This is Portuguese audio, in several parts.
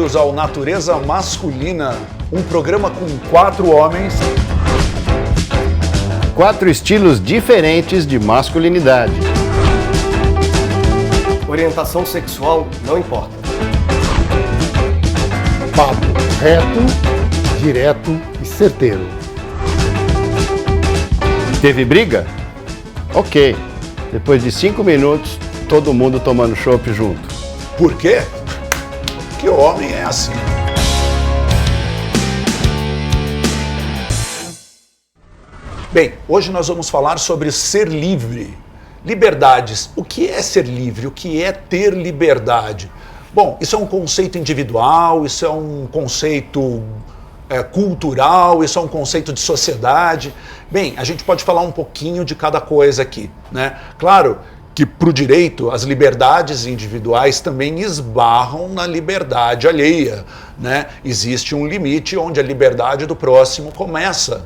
bem-vindos ao Natureza Masculina, um programa com 4 homens. 4 estilos diferentes de masculinidade. Orientação sexual não importa. Papo reto, direto e certeiro. Teve briga? Ok. Depois de 5 minutos, todo mundo tomando chopp junto. Por quê? Porque o homem é assim. Bem, hoje nós vamos falar sobre ser livre. Liberdades. O que é ser livre? O que é ter liberdade? Bom, isso é um conceito individual, isso é um conceito cultural, isso é um conceito de sociedade. Bem, a gente pode falar um pouquinho de cada coisa aqui, né? Claro que para o direito as liberdades individuais também esbarram na liberdade alheia, né? Existe um limite onde a liberdade do próximo começa.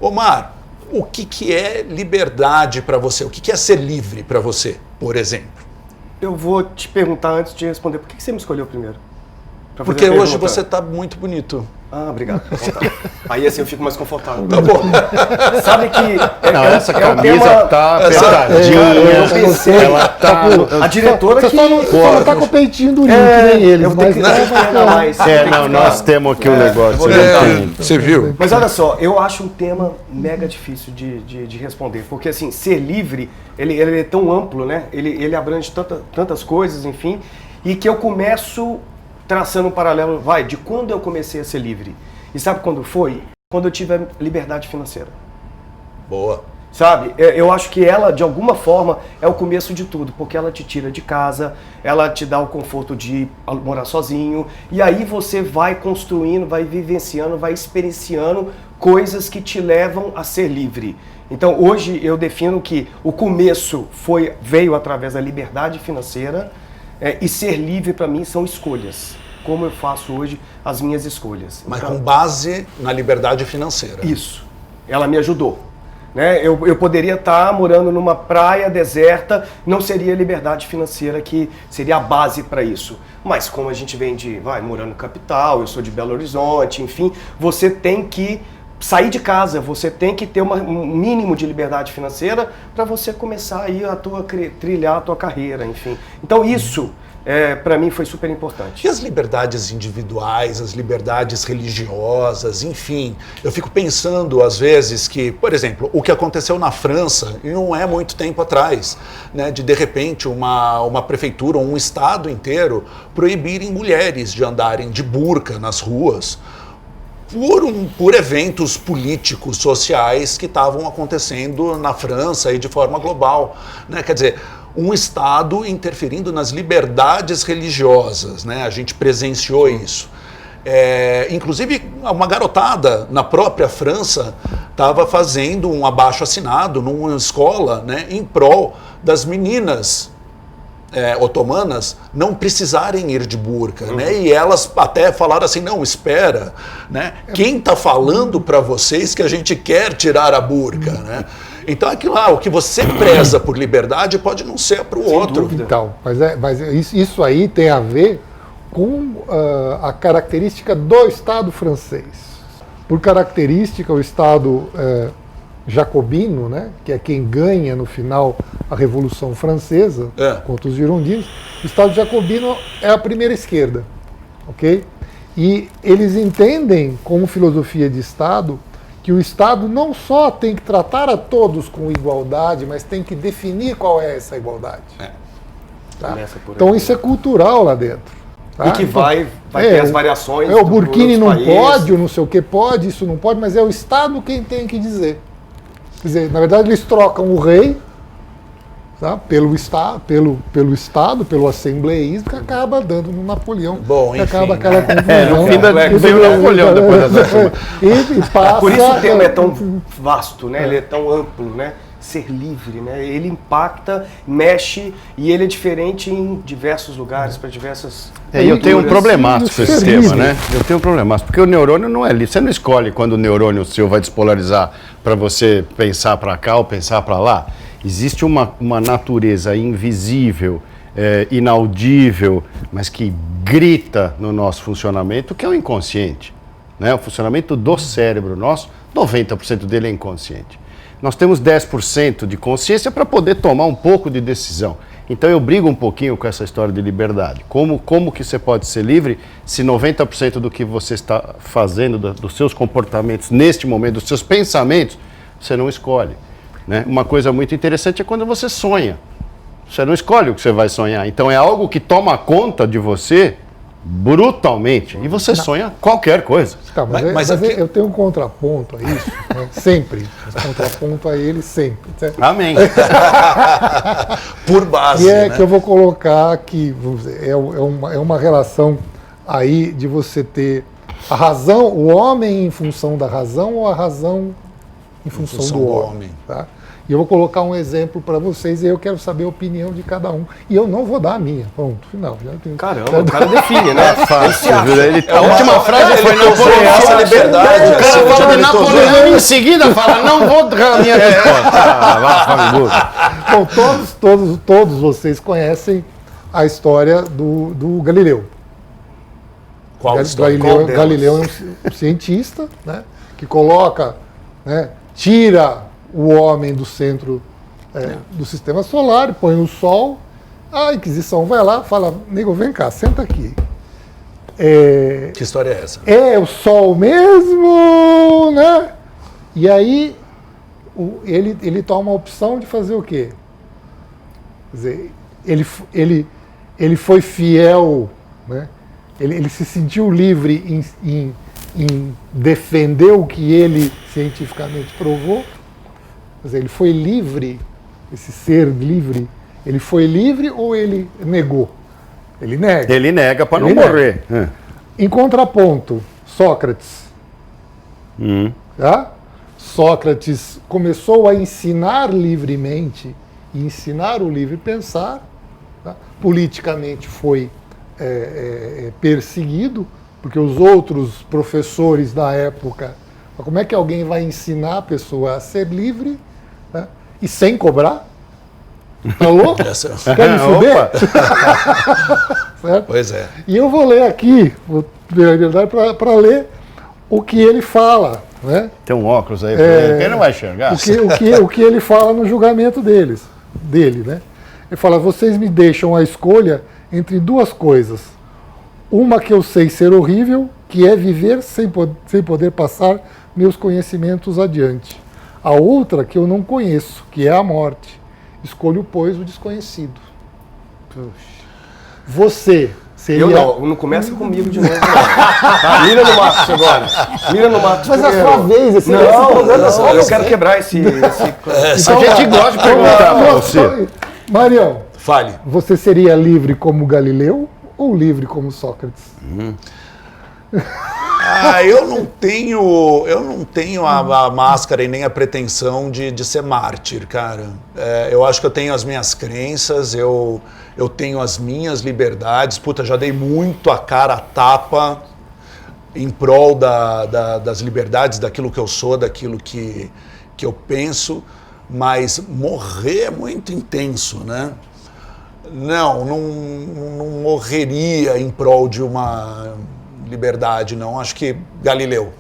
Omar, o que é liberdade para você? O que é ser livre para você, por exemplo? Eu vou te perguntar antes de responder, por que você me escolheu primeiro? Porque hoje você está muito bonito. Ah, obrigado. Então tá. Aí assim eu fico mais confortável. Tá bom. Sabe que... Não, essa camisa tá apertadinha. Eu pensei... Ela tá... A diretora você que... só não tá com o peitinho durinho, que nem eles. Eu vou ter que trabalhar mais. nós temos aqui um negócio. Você viu? Mas olha só, eu acho um tema mega difícil de responder, porque assim, ser livre, ele é tão amplo, né? Ele abrange tantas coisas, enfim, e que eu começo traçando um paralelo, de quando eu comecei a ser livre. E sabe quando foi? Quando eu tive a liberdade financeira. Boa. Sabe? Eu acho que ela, de alguma forma, é o começo de tudo, porque ela te tira de casa, ela te dá o conforto de morar sozinho, e aí você vai construindo, vai vivenciando, vai experienciando coisas que te levam a ser livre. Então, hoje eu defino que o começo veio através da liberdade financeira, e ser livre para mim são escolhas. Como eu faço hoje as minhas escolhas. Mas então, com base na liberdade financeira. Isso. Ela me ajudou. Né? Eu poderia estar morando numa praia deserta, não seria liberdade financeira que seria a base para isso. Mas como a gente vem morando no capital, eu sou de Belo Horizonte, enfim, você tem que sair de casa, você tem que ter um mínimo de liberdade financeira para você começar aí trilhar a tua carreira, enfim. Então isso, para mim, foi super importante. E as liberdades individuais, as liberdades religiosas, enfim. Eu fico pensando, às vezes, que, por exemplo, o que aconteceu na França, e não é muito tempo atrás, né, de repente, uma prefeitura ou um estado inteiro proibirem mulheres de andarem de burca nas ruas, por eventos políticos, sociais que estavam acontecendo na França e de forma global, né? Quer dizer, um Estado interferindo nas liberdades religiosas, né? A gente presenciou isso. Inclusive, uma garotada na própria França estava fazendo um abaixo-assinado numa escola, né, em prol das meninas otomanas não precisarem ir de burca, né? E elas até falaram assim, não, espera, né? Quem está falando para vocês que a gente quer tirar a burca, né? Então aquilo lá, o que você preza por liberdade pode não ser para o outro. Dúvida. Então, mas isso aí tem a ver com a característica do Estado francês. Por característica, o Estado jacobino, né, que é quem ganha no final a Revolução Francesa contra os girondinos, o Estado jacobino é a primeira esquerda, ok? E eles entendem, como filosofia de Estado, que o Estado não só tem que tratar a todos com igualdade, mas tem que definir qual é essa igualdade. Tá? Então isso é cultural lá dentro. Tá? E que vai ter as variações. O Burkini não países. pode, o não sei o que pode, isso não pode, mas é o Estado quem tem que dizer. Quer dizer, na verdade eles trocam o rei, tá? pelo Estado, pelo assembleísmo, que acaba dando no Napoleão. Bom, que acaba aquela confusão. No fim veio o Napoleão depois dessa. E passa, Por isso o tema é tão vasto, né? Ele é tão amplo, né? Ser livre, né? Ele impacta, mexe e ele é diferente em diversos lugares, para diversas... E eu tenho um problemático com esse Ser tema, livre. né? Eu tenho um problemático, porque o neurônio não é livre. Você não escolhe quando o neurônio seu vai despolarizar para você pensar para cá ou pensar para lá. Existe uma natureza invisível inaudível, mas que grita no nosso funcionamento, que é o inconsciente. Né? O funcionamento do cérebro nosso, 90% dele é inconsciente. Nós temos 10% de consciência para poder tomar um pouco de decisão. Então eu brigo um pouquinho com essa história de liberdade. Como que você pode ser livre se 90% do que você está fazendo, dos seus comportamentos neste momento, dos seus pensamentos, você não escolhe. Né? Uma coisa muito interessante é quando você sonha. Você não escolhe o que você vai sonhar. Então é algo que toma conta de você brutalmente. E você sonha qualquer coisa. Tá, mas eu tenho um contraponto a isso, né? Sempre. Um contraponto a ele sempre. Certo? Amém. Por base, E é né? que eu vou colocar aqui, vamos dizer, é uma relação aí de você ter a razão, o homem em função da razão ou a razão em função do homem. Tá? E eu vou colocar um exemplo para vocês e eu quero saber a opinião de cada um. E eu não vou dar a minha. Ponto, final. Já tenho... Caramba, o cara define, né? A última frase foi Napoleão. Essa liberdade. O cara fala de Napoleão e em seguida fala, não vou dar a minha resposta. Bom, todos vocês conhecem a história do Galileu. Qual história? Galileu é um cientista, né, que coloca, né, tira o homem do centro do sistema solar, põe o Sol, a Inquisição vai lá, fala, nego, vem cá, senta aqui. Que história é essa? É o Sol mesmo, né? E aí ele toma a opção de fazer o quê? Quer dizer, ele foi fiel, né? Ele se sentiu livre em defender o que ele cientificamente provou. Quer dizer, ele foi livre, esse ser livre, ele foi livre ou ele negou? Ele nega. Ele nega para não Ele nega. morrer. Em contraponto, Sócrates. Tá? Sócrates começou a ensinar livremente, e ensinar o livre pensar. Tá? Politicamente foi perseguido, porque os outros professores da época, como é que alguém vai ensinar a pessoa a ser livre, tá? E sem cobrar? Tá louco? Quer me fuder? Certo? Pois é. E eu vou ler aqui, para ler o que ele fala. Né? Tem um óculos aí, pra quem não vai enxergar? O que ele fala no julgamento dele. Né? Ele fala, vocês me deixam a escolha entre duas coisas. Uma que eu sei ser horrível, que é viver sem poder passar meus conhecimentos adiante. A outra que eu não conheço, que é a morte. Escolho, pois, o desconhecido. Puxa. Você seria... Não começa comigo de novo, não. Tá? Mira no Marcos agora. Mira no Marcos. Mas é a sua vez, esse programa é só eu você. Quero quebrar esse... A gente gosta de perguntar pra você. Marião, Fale. você seria livre como Galileu ou livre como Sócrates? Eu não tenho a máscara e nem a pretensão de ser mártir, cara. Eu acho que eu tenho as minhas crenças, eu tenho as minhas liberdades. Puta, já dei muito a cara a tapa em prol das liberdades, daquilo que eu sou, daquilo que eu penso, mas morrer é muito intenso, né? Não morreria em prol de uma liberdade, não. Acho que Galileu.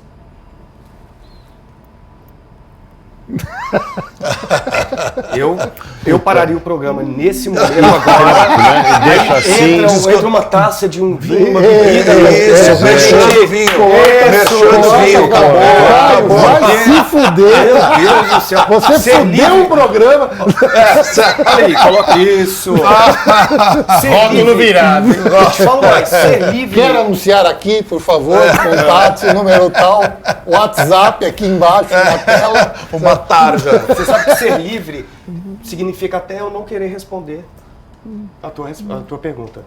Eu pararia o programa nesse momento agora. Deixa assim. Entra uma taça de um vinho, uma bebida. Merchan do vinho. Merchan do vinho. Acabou. Vai se fuder. Meu Deus do céu. Você fudeu o programa. Olha aí, coloca isso. Rótulo virado. Te falo mais, ser livre. Quero anunciar aqui, por favor, contate, número tal, WhatsApp aqui embaixo na tela. Uma tarja. Você sabe que ser livre significa até eu não querer responder a tua pergunta.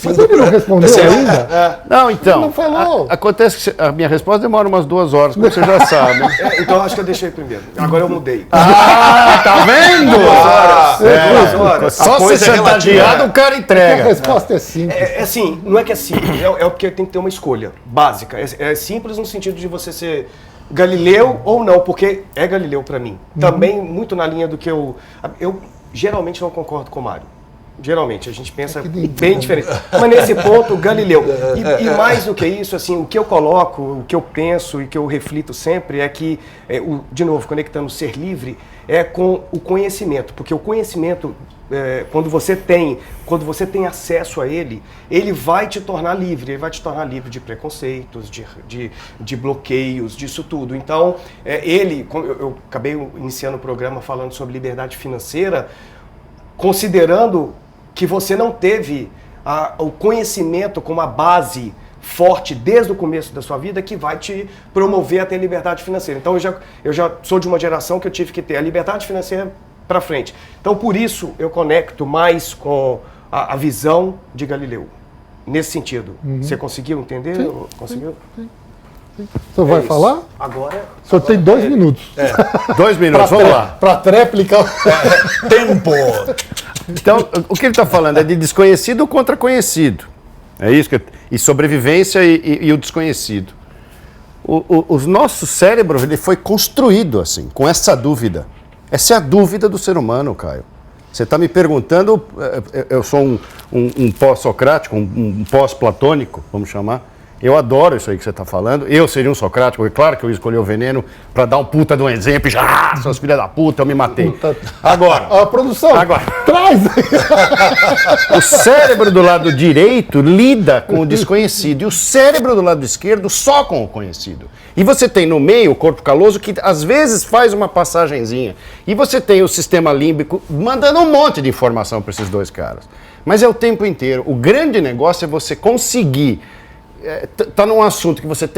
Mas ele não respondeu ainda? Não, então. Não falou. Acontece que a minha resposta demora umas 2 horas, como você já sabe. Então acho que eu deixei primeiro. Agora eu mudei. Tá vendo? 2 horas. Só se chantageado, o cara A entrega. resposta é simples. É assim, não é que é simples, é porque tem que ter uma escolha básica. É simples no sentido de você ser Galileu ou não, porque é Galileu para mim. Também muito na linha do que eu geralmente não concordo com o Mário. Geralmente, a gente pensa bem diferente. Mas nesse ponto, Galileu. E mais do que isso, assim, o que eu coloco, o que eu penso e que eu reflito sempre é que, de novo, conectando ser livre, é com o conhecimento. Porque o conhecimento, quando você tem acesso a ele, ele vai te tornar livre. Ele vai te tornar livre de preconceitos, de bloqueios, disso tudo. Então, eu acabei iniciando o programa falando sobre liberdade financeira, considerando que você não teve o conhecimento como a base forte desde o começo da sua vida que vai te promover a ter liberdade financeira. Então eu já sou de uma geração que eu tive que ter a liberdade financeira para frente. Então por isso eu conecto mais com a visão de Galileu, nesse sentido. Você conseguiu entender? Sim, conseguiu? Sim. O senhor vai falar? Agora. O senhor tem 2 minutos. 2 minutos, vamos lá. Para tréplica. Tempo! Então, o que ele está falando é de desconhecido contra conhecido. É isso e sobrevivência e o desconhecido. O nosso cérebro ele foi construído assim, com essa dúvida. Essa é a dúvida do ser humano, Caio. Você está me perguntando, eu sou um pós-socrático, um pós-platônico, vamos chamar. Eu adoro isso aí que você está falando. Eu seria um socrático, é claro que eu escolhi o veneno para dar um puta de um exemplo e já, seus filhos da puta, eu me matei. Agora. A produção, agora. traz! O cérebro do lado direito lida com o desconhecido e o cérebro do lado esquerdo só com o conhecido. E você tem no meio o corpo caloso que às vezes faz uma passagenzinha. E você tem o sistema límbico mandando um monte de informação para esses dois caras. Mas é o tempo inteiro. O grande negócio é você conseguir tá num assunto que você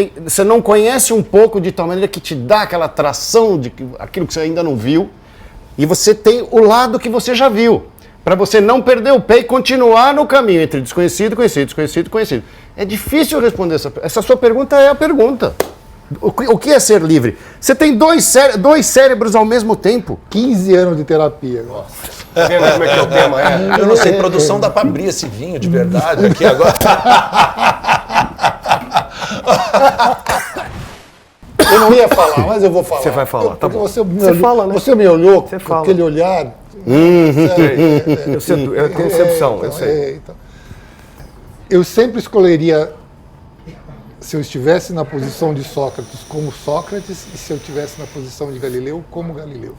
não conhece um pouco de tal maneira que te dá aquela atração de aquilo que você ainda não viu, e você tem o lado que você já viu, para você não perder o pé e continuar no caminho entre desconhecido, conhecido, desconhecido, conhecido. É difícil responder essa sua pergunta, é a pergunta. O que é ser livre? Você tem dois cérebros ao mesmo tempo. 15 anos de terapia. Nossa. Tá vendo como é que é o tema? Eu não sei, produção dá pra abrir esse vinho de verdade aqui agora. Eu não ia falar, mas eu vou falar. Você vai falar, tá bom. Você fala, né? Você me olhou Você com fala. aquele olhar. Eu tenho decepção, eu sei. Então. Eu sempre escolheria, se eu estivesse na posição de Sócrates, como Sócrates, e se eu estivesse na posição de Galileu, como Galileu.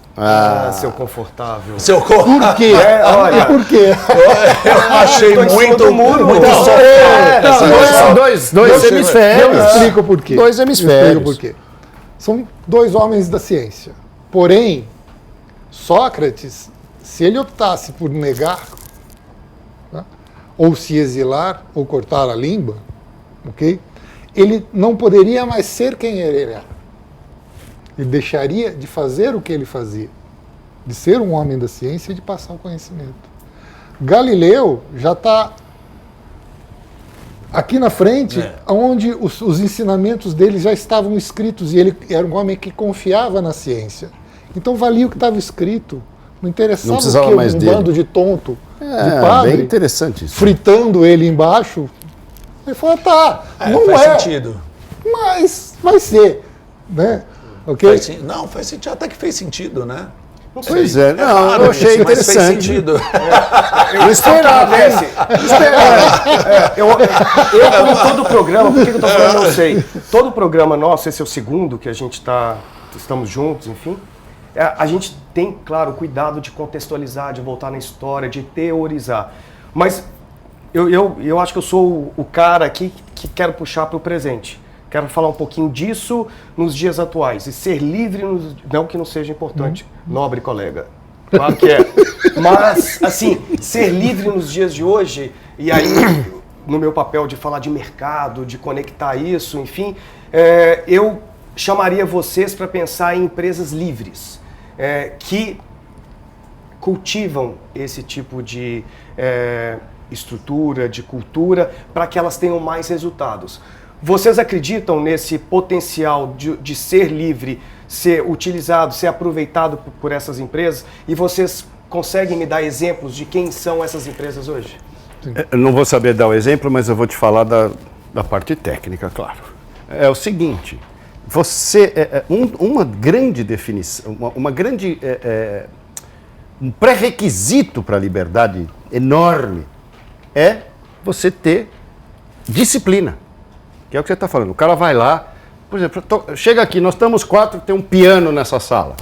Seu confortável. Por quê? Olha. E por quê? Eu achei muito São dois hemisférios. Eu explico por quê. Dois hemisférios. Eu explico por quê. São dois homens da ciência. Porém, Sócrates, se ele optasse por negar, né, ou se exilar, ou cortar a língua, ok? Ele não poderia mais ser quem ele era. Ele deixaria de fazer o que ele fazia, de ser um homem da ciência e de passar o conhecimento. Galileu já está aqui na frente, onde os ensinamentos dele já estavam escritos, e ele era um homem que confiava na ciência. Então valia o que estava escrito. Não interessava não precisava o que mais um dele. Bando de tonto, de padre, bem interessante isso. fritando ele embaixo. Ele falou, tá, não faz sentido. Mas vai ser, né? Ok? Faz sentido, até que fez sentido, né? Pois é, não, eu achei mas fez interessante. sentido. Eu esperava, Eu, como todo programa, por que eu estou falando não sei? Todo programa nosso, esse é o segundo que a gente estamos juntos, enfim. A gente tem, claro, cuidado de contextualizar, de voltar na história, de teorizar. Mas eu acho que eu sou o cara aqui que quero puxar para o presente. Quero falar um pouquinho disso nos dias atuais. E ser livre, não que não seja importante, nobre colega. Claro que é. Mas, assim, ser livre nos dias de hoje, e aí, no meu papel de falar de mercado, de conectar isso, enfim, eu chamaria vocês para pensar em empresas livres, que cultivam esse tipo de estrutura, de cultura, para que elas tenham mais resultados. Vocês acreditam nesse potencial de ser livre, ser utilizado, ser aproveitado por essas empresas? E vocês conseguem me dar exemplos de quem são essas empresas hoje? Eu não vou saber dar o exemplo, mas eu vou te falar da parte técnica, claro. É o seguinte, uma grande definição, um pré-requisito para a liberdade enorme, é você ter disciplina, que é o que você está falando. O cara vai lá, por exemplo, chega aqui, nós estamos 4, tem um piano nessa sala.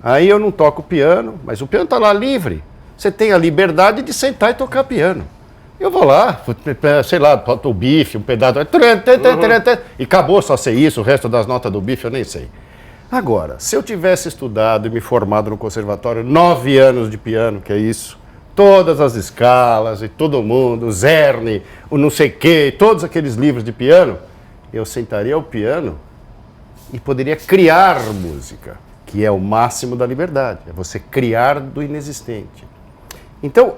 Aí eu não toco piano, mas o piano está lá livre. Você tem a liberdade de sentar e tocar piano. Eu vou lá, sei lá, boto o bife, um pedaço, e acabou, só sei isso, o resto das notas do bife eu nem sei. Agora, se eu tivesse estudado e me formado no conservatório, 9 anos de piano, que é isso, todas as escalas e todo mundo, o Czerny, o não sei quê, todos aqueles livros de piano, eu sentaria ao piano e poderia criar música, que é o máximo da liberdade, é você criar do inexistente. Então,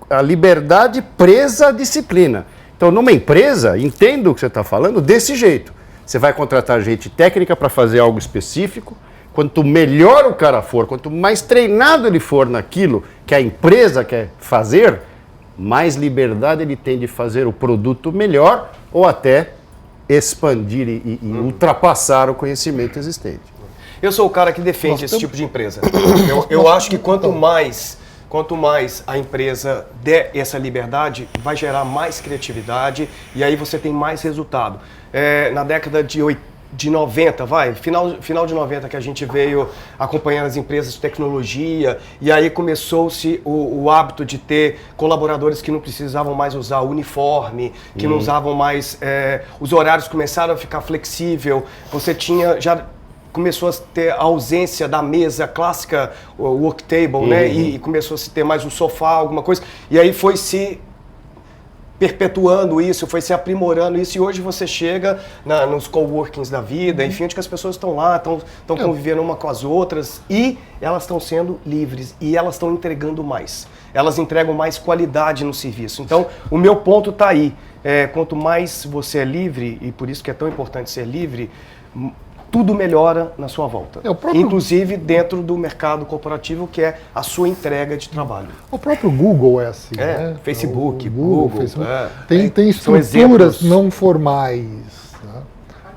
a liberdade presa à disciplina. Então, numa empresa, entenda o que você está falando desse jeito. Você vai contratar gente técnica para fazer algo específico. Quanto melhor o cara for, quanto mais treinado ele for naquilo que a empresa quer fazer, mais liberdade ele tem de fazer o produto melhor ou até expandir e ultrapassar o conhecimento existente. Eu sou o cara que defende esse tipo de empresa. Eu acho que quanto mais a empresa der essa liberdade, vai gerar mais criatividade e aí você tem mais resultado. Na década de 90, final de 90, que a gente veio acompanhando as empresas de tecnologia e aí começou-se o hábito de ter colaboradores que não precisavam mais usar uniforme, que não usavam mais, os horários começaram a ficar flexível, já começou a ter a ausência da mesa clássica, o work table, né? E começou a se ter mais um sofá, alguma coisa. E aí foi se perpetuando isso, foi se aprimorando isso. E hoje você chega nos coworkings da vida, enfim, onde que as pessoas estão lá, estão convivendo uma com as outras e elas estão sendo livres e elas estão entregando mais. Elas entregam mais qualidade no serviço. Então, o meu ponto está aí. Quanto mais você é livre, e por isso que é tão importante ser livre, tudo melhora na sua volta, inclusive dentro do mercado corporativo, que é a sua entrega de trabalho. O próprio Google é assim, né? Facebook, Google. Facebook. Tem estruturas não formais.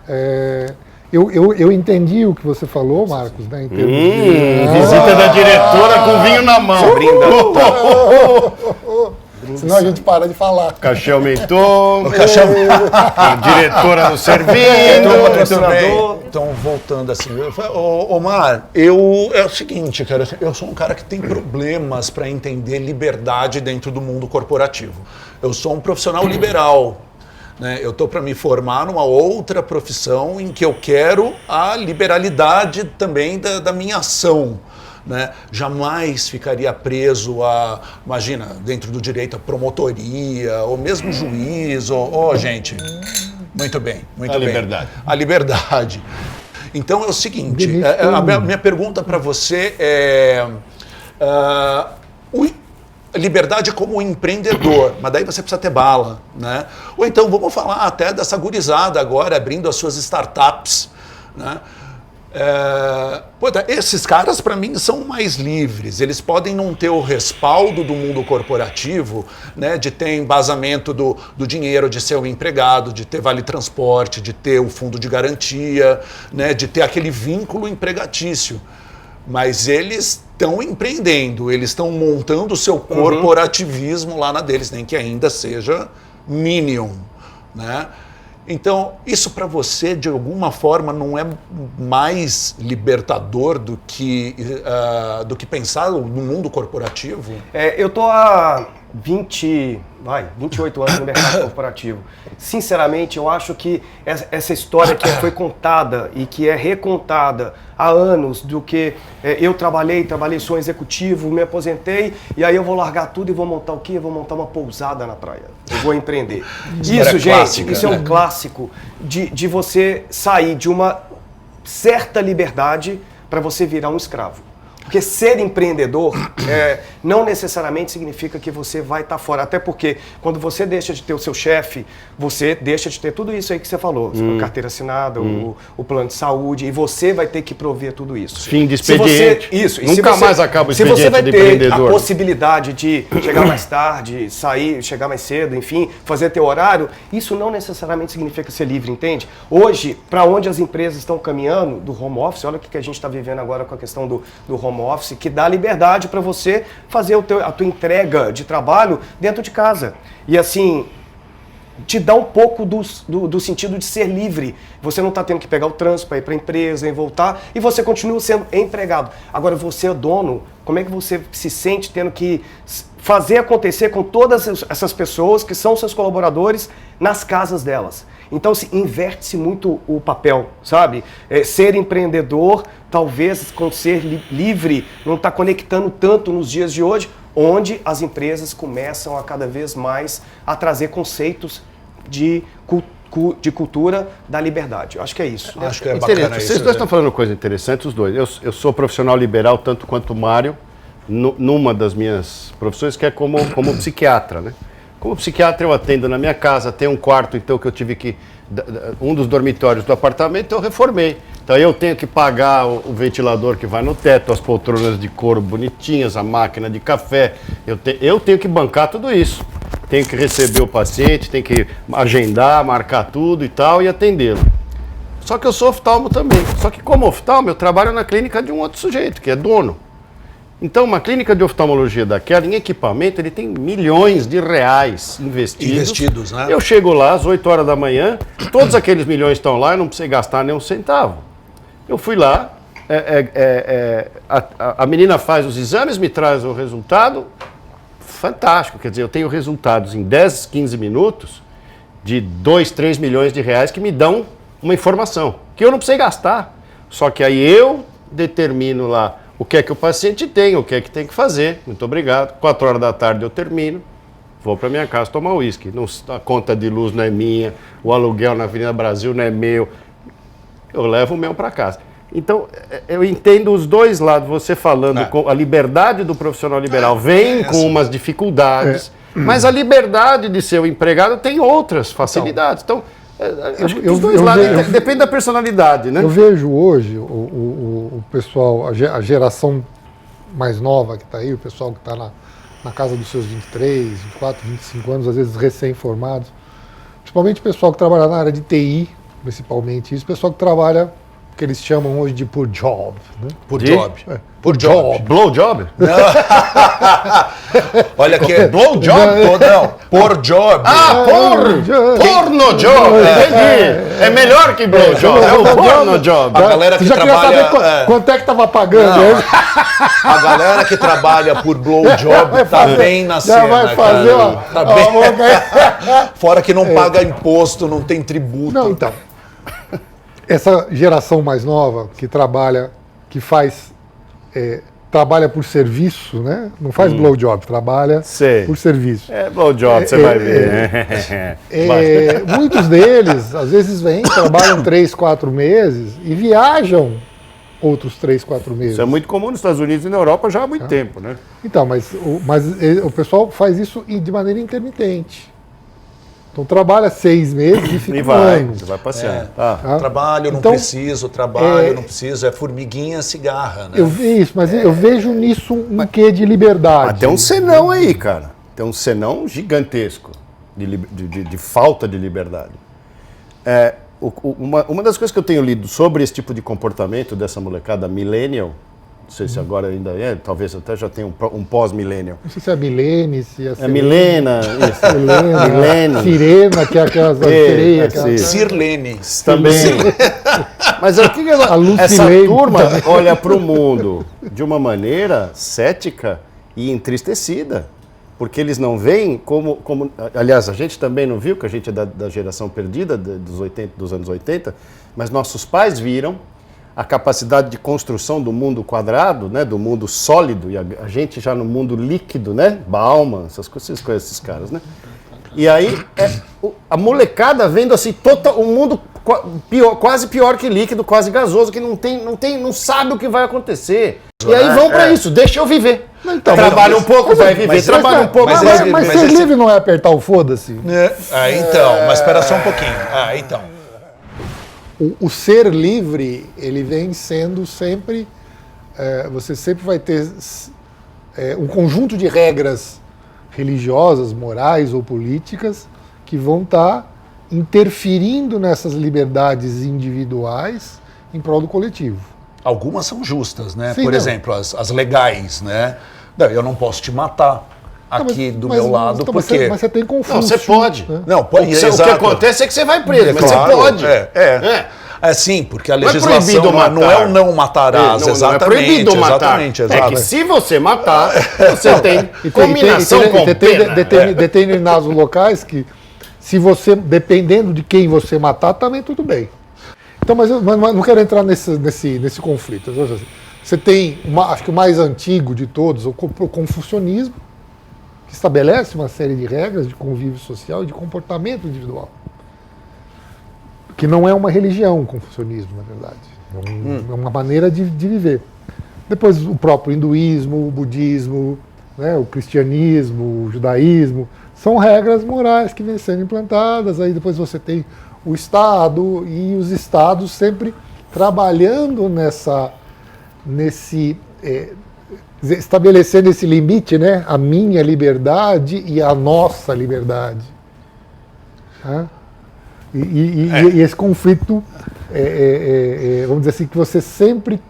Né? Eu entendi o que você falou, Marcos, né? Em termos de... Visita da diretora com vinho na mão. Senão a gente para de falar. Cachê aumentou, a diretora nos servindo. Então, voltando assim, Omar, é o seguinte, cara, eu sou um cara que tem problemas para entender liberdade dentro do mundo corporativo. Eu sou um profissional liberal, né? Eu estou para me formar numa outra profissão em que eu quero a liberalidade também da minha ação. Né? Jamais ficaria preso imagina, dentro do direito à promotoria, ou mesmo juiz, gente, muito bem. Liberdade. A liberdade. Então é o seguinte, a minha pergunta para você liberdade como empreendedor, mas daí você precisa ter bala, né? Ou então vamos falar até dessa gurizada agora abrindo as suas startups, né? Esses caras para mim são mais livres, eles podem não ter o respaldo do mundo corporativo, né, de ter embasamento do dinheiro, de ser um empregado, de ter vale transporte, de ter o fundo de garantia, né, de ter aquele vínculo empregatício, mas eles estão empreendendo, eles estão montando o seu corporativismo lá na deles, nem que ainda seja Minion, né? Então, isso para você, de alguma forma, não é mais libertador do que pensar no mundo corporativo? Eu estou há 28 anos no mercado corporativo. Sinceramente, eu acho que essa história que foi contada e que é recontada há anos do que eu trabalhei, sou um executivo, me aposentei e aí eu vou largar tudo e vou montar o quê? Eu vou montar uma pousada na praia. Eu vou empreender. Isso, gente, clássica, isso é um clássico de você sair de uma certa liberdade para você virar um escravo. Porque ser empreendedor não necessariamente significa que você vai estar fora. Até porque quando você deixa de ter o seu chefe, você deixa de ter tudo isso aí que você falou. A carteira assinada, o plano de saúde, e você vai ter que prover tudo isso. Fim de expediente. Nunca mais acaba o expediente de empreendedor. Se você vai ter empreendedor. a possibilidade de chegar mais tarde, sair, chegar mais cedo, enfim, fazer teu horário, isso não necessariamente significa ser livre, entende? Hoje, para onde as empresas estão caminhando, do home office, olha o que a gente está vivendo agora com a questão do home home office, que dá liberdade para você fazer a tua entrega de trabalho dentro de casa. E assim, te dá um pouco do sentido de ser livre. Você não está tendo que pegar o trânsito para ir para a empresa e voltar, e você continua sendo empregado. Agora, você é dono, como é que você se sente tendo que fazer acontecer com todas essas pessoas que são seus colaboradores nas casas delas? Então, inverte-se muito o papel, sabe? Ser empreendedor, talvez com ser livre, não está conectando tanto nos dias de hoje, onde as empresas começam a cada vez mais a trazer conceitos de cultura da liberdade. Eu acho que é isso. Acho que é bacana isso. Vocês dois estão falando coisa interessante, os dois. Eu sou profissional liberal tanto quanto o Mário, numa das minhas profissões, que é como psiquiatra, né? Como psiquiatra eu atendo na minha casa, tem um quarto então que eu tive que... Um dos dormitórios do apartamento eu reformei. Então eu tenho que pagar o ventilador que vai no teto, as poltronas de couro bonitinhas, a máquina de café. Eu tenho que bancar tudo isso. Tenho que receber o paciente, tenho que agendar, marcar tudo e tal e atendê-lo. Só que eu sou oftalmo também. Só que como oftalmo eu trabalho na clínica de um outro sujeito, que é dono. Então, uma clínica de oftalmologia daquela, em equipamento, ele tem milhões de reais investidos. Né? Eu chego lá às 8 horas da manhã, todos aqueles milhões estão lá, eu não precisei gastar nem um centavo. Eu fui lá, a menina faz os exames, me traz o resultado, fantástico. Quer dizer, eu tenho resultados em 10, 15 minutos de 2, 3 milhões de reais que me dão uma informação, que eu não precisei gastar. Só que aí eu determino lá o que é que o paciente tem, o que é que tem que fazer. Muito obrigado. 4 horas da tarde eu termino, vou para minha casa tomar uísque. A conta de luz não é minha, o aluguel na Avenida Brasil não é meu. Eu levo o meu para casa. Então, eu entendo os dois lados. Você falando com a liberdade do profissional liberal vem com umas dificuldades, mas a liberdade de ser o empregado tem outras facilidades. Então, acho que os dois lados, depende da personalidade, né? Eu vejo hoje o pessoal, a geração mais nova que está aí, o pessoal que está na casa dos seus 23, 24, 25 anos, às vezes recém-formados, principalmente o pessoal que trabalha na área de TI, principalmente isso, o pessoal que trabalha, que eles chamam hoje de por job. Né? Por job. Por job. Blow job? Olha aqui, blow job? Não, por job. Porno job. Entendi. É melhor que blow job. É o porno job. A galera que trabalha... Quanto é que estava pagando? A galera que trabalha por blow job tá bem na cena. Vai fazer, ó. Tá bem. Fora que não paga imposto, não tem tributo. Não, então. Essa geração mais nova que trabalha, que faz... trabalha por serviço, né? Não faz blowjob, trabalha por serviço. Blowjob, você vai ver. Muitos deles, às vezes vêm, trabalham 3, 4 meses e viajam outros 3, 4 meses. Isso é muito comum nos Estados Unidos e na Europa já há muito tempo, né? Então, mas o pessoal faz isso de maneira intermitente. Então trabalha 6 meses e fica um ano. Você vai passeando. Trabalho, não preciso, não preciso, é formiguinha, cigarra, né? Mas eu vejo nisso um quê de liberdade. Mas tem um senão aí, cara. Tem um senão gigantesco de falta de liberdade. Uma das coisas que eu tenho lido sobre esse tipo de comportamento dessa molecada millennial, não sei se agora ainda talvez até já tenha um pós-millennial. Não sei se é Milene, se é Milena, Milene. Sirena, que é aquela sereia. Sirlene. Também. Mas o que essa turma olha para o mundo de uma maneira cética e entristecida. Porque eles não veem como... Aliás, a gente também não viu, que a gente é da geração perdida dos anos 80, mas nossos pais viram a capacidade de construção do mundo quadrado, né, do mundo sólido, e a gente já no mundo líquido, né, Bauman, essas coisas, vocês conhecem esses caras, né? E aí, a molecada vendo assim, um mundo quase pior que líquido, quase gasoso, que não sabe o que vai acontecer. E aí vão pra isso, deixa eu viver. Então, trabalha um pouco, vai viver, trabalha um pouco. Mas ser livre não é apertar o foda-se? Mas espera só um pouquinho. Então... O ser livre, ele vem sendo sempre... você sempre vai ter um conjunto de regras religiosas, morais ou políticas que vão estar interferindo nessas liberdades individuais em prol do coletivo. Algumas são justas, né? Sim, Por não. exemplo, as legais, né? Não, eu não posso te matar aqui do meu lado, então, porque... Mas você tem conflito. Não, você pode. Né? Não, O que acontece é que você vai preso, mas Claro, você pode. É sim, porque a Não é legislação proibido matar. não é o não matarás, Não é exatamente. proibido matar. Exatamente, É exatamente. que se você matar, você tem E combinação com pena. tem determinados locais que, se você, dependendo de quem você matar, também tudo bem. Então, mas não quero entrar nesse conflito. Você tem, acho que o mais antigo de todos, o confucionismo, que estabelece uma série de regras de convívio social e de comportamento individual. Que não é uma religião, o confucionismo, na verdade. É uma maneira de viver. Depois o próprio hinduísmo, o budismo, né, o cristianismo, o judaísmo, são regras morais que vêm sendo implantadas. Aí depois você tem o Estado e os Estados sempre trabalhando estabelecendo esse limite, né, a minha liberdade e a nossa liberdade. Tá? E esse conflito, vamos dizer assim, que você sempre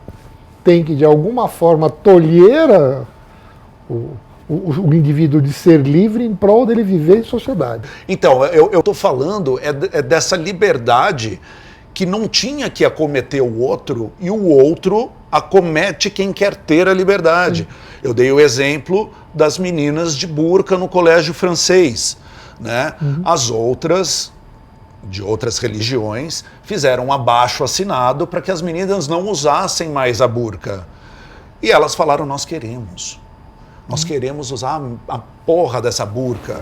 tem que, de alguma forma, tolher o indivíduo de ser livre em prol dele viver em sociedade. Então, eu estou falando dessa liberdade que não tinha que acometer o outro e o outro acomete quem quer ter a liberdade. Eu dei o exemplo das meninas de burca no colégio francês, né? As outras, de outras religiões, fizeram um abaixo-assinado para que as meninas não usassem mais a burca. E elas falaram, nós queremos usar a porra dessa burca.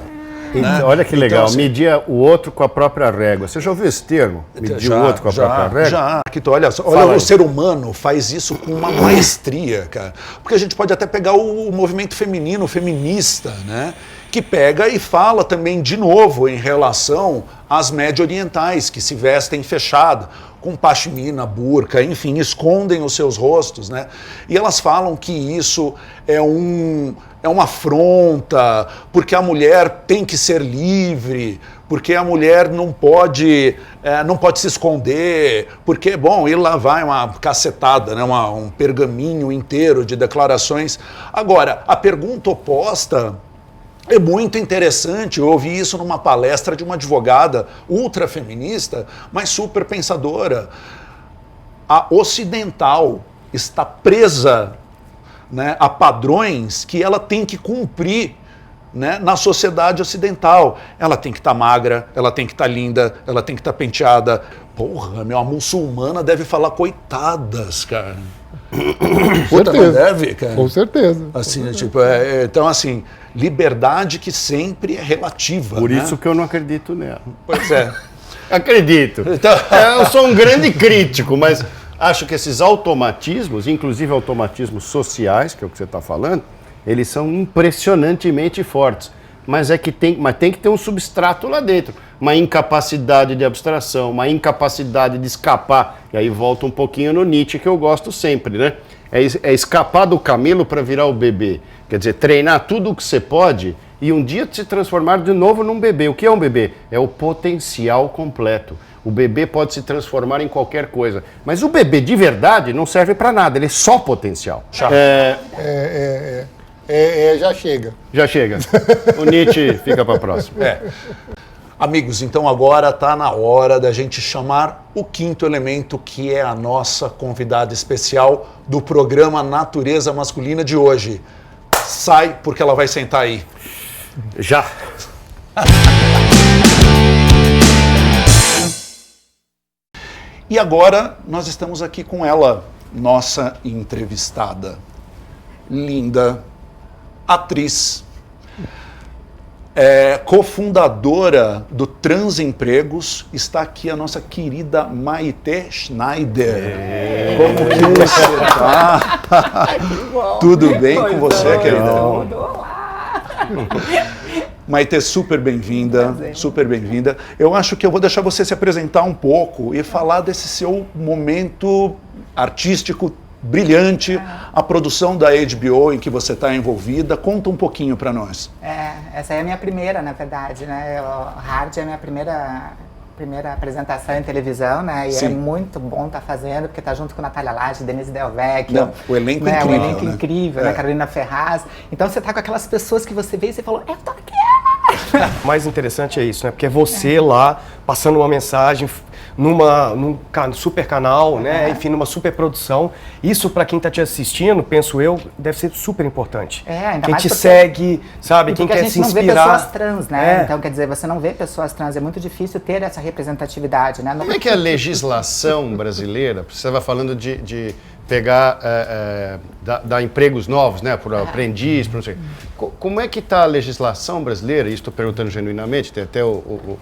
Né? Olha que legal, então, assim, medir o outro com a própria régua. Você já ouviu esse termo? Medir o outro com a própria régua? Já, olha, o ser humano faz isso com uma maestria, cara. Porque a gente pode até pegar o movimento feminino, feminista, né? Que pega e fala também, de novo, em relação às médio-orientais, que se vestem fechado, com pashmina, burca, enfim, escondem os seus rostos, né? E elas falam que isso é uma afronta, porque a mulher tem que ser livre, porque a mulher não pode se esconder, porque, bom, e lá vai uma cacetada, né? Um pergaminho inteiro de declarações. Agora, a pergunta oposta é muito interessante. Eu ouvi isso numa palestra de uma advogada ultrafeminista, mas super pensadora. A ocidental está presa, né, a padrões que ela tem que cumprir, né, na sociedade ocidental. Ela tem que estar magra, ela tem que estar linda, ela tem que estar penteada. Porra, a muçulmana deve falar coitadas, cara. Puta, não deve, cara? Com certeza. Assim, tipo, então, assim, liberdade que sempre é relativa. Por né? isso que eu não acredito nela. Pois é. Acredito. Então... Eu sou um grande crítico, mas acho que esses automatismos, inclusive automatismos sociais, que é o que você está falando, eles são impressionantemente fortes. Mas tem que ter um substrato lá dentro. Uma incapacidade de abstração, uma incapacidade de escapar. E aí volta um pouquinho no Nietzsche, que eu gosto sempre, né? É escapar do camelo para virar o bebê. Quer dizer, treinar tudo o que você pode e um dia se transformar de novo num bebê. O que é um bebê? É o potencial completo. O bebê pode se transformar em qualquer coisa. Mas o bebê de verdade não serve para nada, ele é só potencial. Já chega. Já chega. O Nietzsche fica para a próxima. Amigos, então agora está na hora da gente chamar o quinto elemento, que é a nossa convidada especial do programa Natureza Masculina de hoje. Sai, porque ela vai sentar aí. Já. E agora nós estamos aqui com ela, nossa entrevistada. Linda, atriz, cofundadora do Transempregos, está aqui a nossa querida Maite Schneider. Como que você está? Tudo bem com você, querida? Tudo, olá! Maite, super bem-vinda, super bem-vinda. Eu acho que eu vou deixar você se apresentar um pouco e falar desse seu momento artístico brilhante, a produção da HBO em que você está envolvida. Conta um pouquinho para nós. Essa é a minha primeira, na verdade, né? Hard é a minha primeira primeira apresentação em televisão, né? E Sim. é muito bom estar fazendo, porque tá junto com Natália Laje, Denise Del Vecchio. Não, o elenco né? incrível, O elenco né? incrível, É. né? Carolina Ferraz. Então você tá com aquelas pessoas que você vê e você falou, eu tô aqui! O mais interessante é isso, né? Porque é você lá passando uma mensagem num super canal, né? Enfim, numa super produção. Isso, para quem tá te assistindo, penso eu, deve ser super importante. Ainda quem mais te porque- segue, sabe? Quem Porque quer a se gente não vê inspirar. pessoas trans, né? É. Então, quer dizer, você não vê pessoas trans, é muito difícil ter essa representatividade, né? Como é que é a legislação brasileira, você estava falando de pegar, dar empregos novos, né, por aprendiz, por não sei. Como é que está a legislação brasileira? Isso estou perguntando genuinamente, tem até o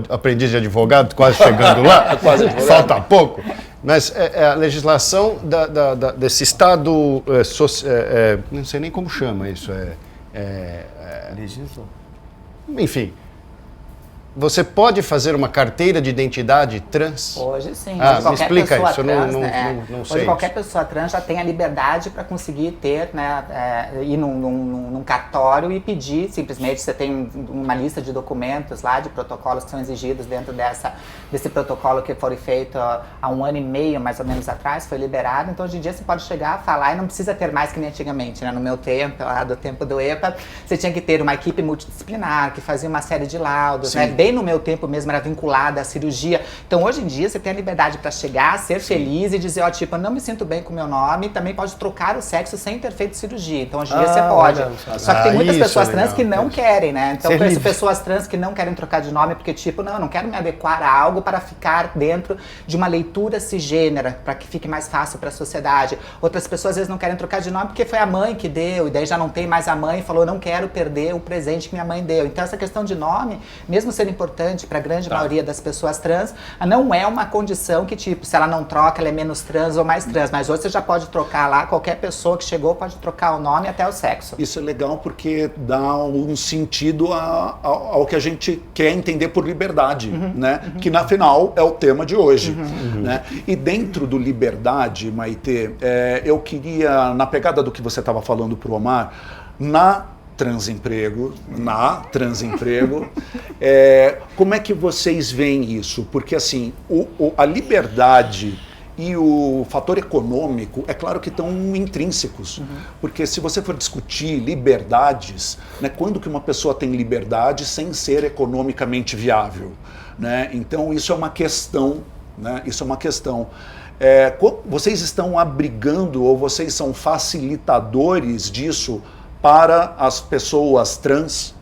aprendiz de advogado quase chegando lá, falta pouco. Mas a legislação desse Estado, não sei nem como chama isso, Legisla. enfim, você pode fazer uma carteira de identidade trans? Hoje sim. Ah, Hoje me qualquer explica pessoa isso, eu trans, não né? sei Hoje qualquer isso. pessoa trans já tem a liberdade para conseguir ter, né, ir num cartório e pedir, simplesmente, você tem uma lista de documentos lá, de protocolos que são exigidos dentro desse protocolo que foi feito há 1 ano e meio, mais ou menos atrás, foi liberado. Então hoje em dia você pode chegar, falar e não precisa ter mais que nem antigamente, né? No meu tempo, lá do tempo do EPA, você tinha que ter uma equipe multidisciplinar que fazia uma série de laudos, né? Bem no meu tempo mesmo era vinculada à cirurgia. Então hoje em dia você tem a liberdade para chegar, ser feliz e dizer, ó, tipo, eu não me sinto bem com o meu nome, também pode trocar o sexo sem ter feito cirurgia. Então hoje em dia você pode. olha, Só que tem muitas isso pessoas é trans legal, que não querem, né? Então Ser conheço livre. pessoas trans que não querem trocar de nome porque, tipo, não quero me adequar a algo para ficar dentro de uma leitura cisgênera, para que fique mais fácil para a sociedade. Outras pessoas às vezes não querem trocar de nome porque foi a mãe que deu, e daí já não tem mais a mãe e falou, não quero perder o presente que minha mãe deu. Então essa questão de nome, mesmo sendo importante para a grande maioria das pessoas trans, não é uma condição que, tipo, se ela não troca, ela é menos trans ou mais trans. Mas hoje você já pode trocar lá, qualquer pessoa que chegou pode trocar o nome até o sexo. Isso é legal porque dá um sentido ao que a gente quer entender por liberdade, né? Que na final é o tema de hoje, né? E dentro do liberdade, Maitê, eu queria, na pegada do que você estava falando para o Omar, na transemprego, como é que vocês veem isso? Porque assim, a liberdade e o fator econômico, é claro que estão intrínsecos, porque se você for discutir liberdades, né, quando que uma pessoa tem liberdade sem ser economicamente viável, né? Então isso é uma questão, né? Isso é uma questão. Vocês estão abrigando ou vocês são facilitadores disso para as pessoas trans?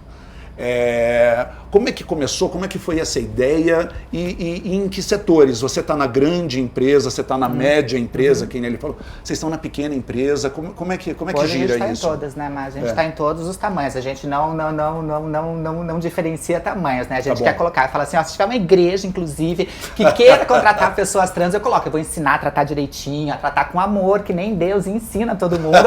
Como é que começou? Como é que foi essa ideia? E em que setores? Você está na grande empresa? Você está na média empresa? Quem ele falou? Vocês estão na pequena empresa? Como é que Hoje a gente gira está em isso? todas, né, mas a gente está em todos os tamanhos. A gente não diferencia tamanhos, né? A gente quer colocar, fala assim, ó, se tiver uma igreja, inclusive, que queira contratar pessoas trans, eu coloco. Eu vou ensinar a tratar direitinho, a tratar com amor, que nem Deus ensina todo mundo.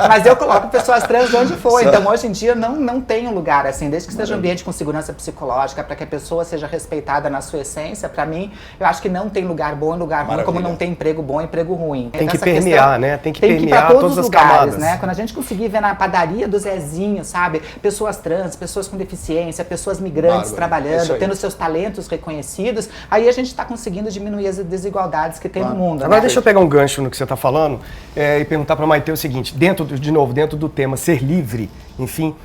Mas eu coloco pessoas trans onde for. Então, hoje em dia, não tem um lugar assim, desde que seja um ambiente com segurança psicológica, para que a pessoa seja respeitada na sua essência. Para mim, eu acho que não tem lugar bom e lugar ruim, como não tem emprego bom e emprego ruim. Tem Então, que essa permear, questão né? Tem que ir permear pra todos todas os as lugares, camadas. né? Quando a gente conseguir ver na padaria do Zezinho, sabe? Pessoas trans, pessoas com deficiência, pessoas migrantes Bárbaro, é trabalhando, isso aí. tendo seus talentos reconhecidos, aí a gente está conseguindo diminuir as desigualdades que tem no mundo. Agora né? deixa eu pegar um gancho no que você está falando e perguntar para a Maitê o seguinte, dentro do tema ser livre, enfim,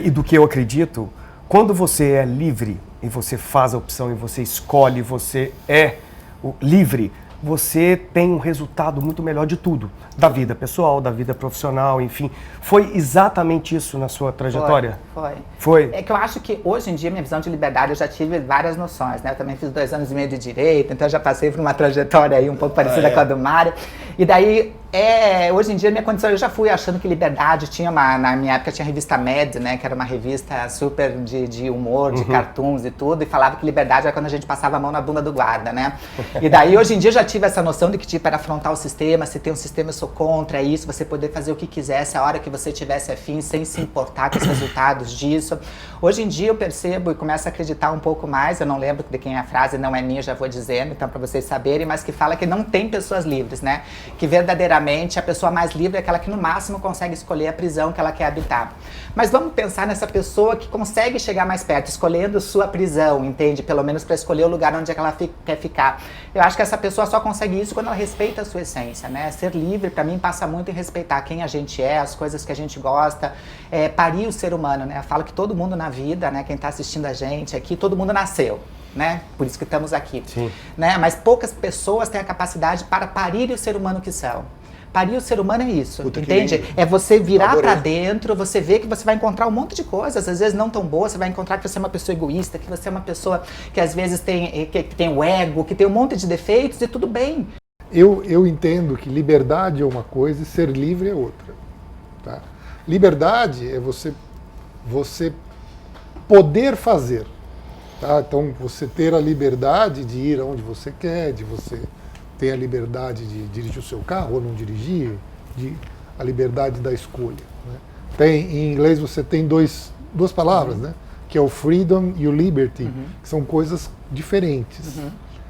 e do que eu acredito, quando você é livre e você faz a opção e você escolhe, você é livre, você tem um resultado muito melhor de tudo, da vida pessoal, da vida profissional, enfim. Foi exatamente isso na sua trajetória? Foi. É que eu acho que hoje em dia, minha visão de liberdade, eu já tive várias noções, né? Eu também fiz 2 anos e meio de direito, então eu já passei por uma trajetória aí um pouco parecida com a do Mário. E daí, hoje em dia, minha condição, eu já fui achando que liberdade tinha na minha época tinha a revista Mad, né? Que era uma revista super de humor, de cartoons e tudo, e falava que liberdade era quando a gente passava a mão na bunda do guarda, né? E daí, hoje em dia, eu já tive essa noção de que, tipo, era afrontar o sistema, se tem um sistema, eu sou contra isso, você poder fazer o que quisesse, a hora que você tivesse afim, sem se importar com os resultados disso. Hoje em dia eu percebo e começo a acreditar um pouco mais, eu não lembro de quem é a frase, não é minha, já vou dizendo, então para vocês saberem, mas que fala que não tem pessoas livres, né? Que verdadeiramente Geralmente, a pessoa mais livre é aquela que, no máximo, consegue escolher a prisão que ela quer habitar. Mas vamos pensar nessa pessoa que consegue chegar mais perto, escolhendo sua prisão, entende? Pelo menos para escolher o lugar onde é que ela quer ficar. Eu acho que essa pessoa só consegue isso quando ela respeita a sua essência, né? Ser livre, para mim, passa muito em respeitar quem a gente é, as coisas que a gente gosta, parir o ser humano, né? Eu falo que todo mundo na vida, né? Quem está assistindo a gente aqui, todo mundo nasceu. Né? Por isso que estamos aqui. Né? Mas poucas pessoas têm a capacidade para parir o ser humano que são. Parir o ser humano é isso, entende? É você virar para dentro, você ver que você vai encontrar um monte de coisas, às vezes não tão boas, você vai encontrar que você é uma pessoa egoísta, que você é uma pessoa que às vezes tem o ego, que tem um monte de defeitos e tudo bem. Eu entendo que liberdade é uma coisa e ser livre é outra. Tá? Liberdade é você poder fazer. Tá? Então, você ter a liberdade de ir aonde você quer, de você ter a liberdade de dirigir o seu carro ou não dirigir, a liberdade da escolha. Né? Em inglês você tem duas palavras, né? Que é o freedom e o liberty, que são coisas diferentes.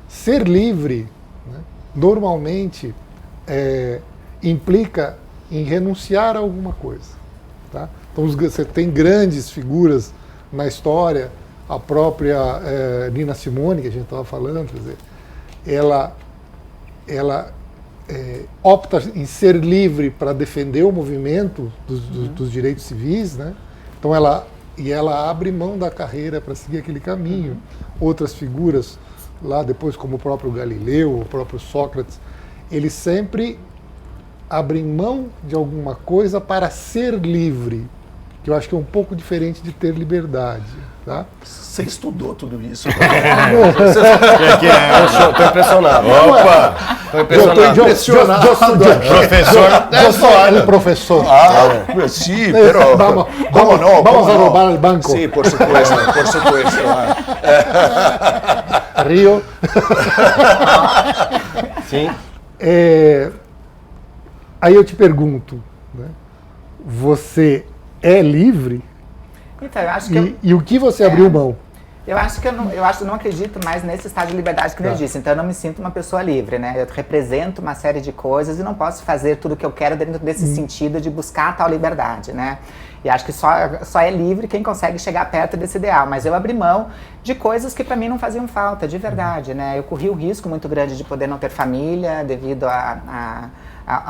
Ser livre, né, normalmente, implica em renunciar a alguma coisa. Tá? Então, você tem grandes figuras na história. A própria Nina Simone, que a gente estava falando, quer dizer, ela opta em ser livre para defender o movimento dos direitos civis, né? Então ela abre mão da carreira para seguir aquele caminho. Outras figuras lá depois, como o próprio Galileu, o próprio Sócrates, eles sempre abrem mão de alguma coisa para ser livre, que eu acho que é um pouco diferente de ter liberdade. Tá? Você estudou tudo isso? Estou impressionado. Opa! Estou impressionado. Professor. Sí, pero vamos a roubar el banco. Sí, por supuesto. Rio. Sim. Aí eu te pergunto, né? Você é livre? Então, eu acho que E o que você abriu mão? Eu acho que eu não acredito mais nesse estado de liberdade que eu disse. Então eu não me sinto uma pessoa livre, né? Eu represento uma série de coisas e não posso fazer tudo o que eu quero dentro desse sentido de buscar a tal liberdade, né? E acho que só é livre quem consegue chegar perto desse ideal. Mas eu abri mão de coisas que para mim não faziam falta, de verdade, né? Eu corri um risco muito grande de poder não ter família devido a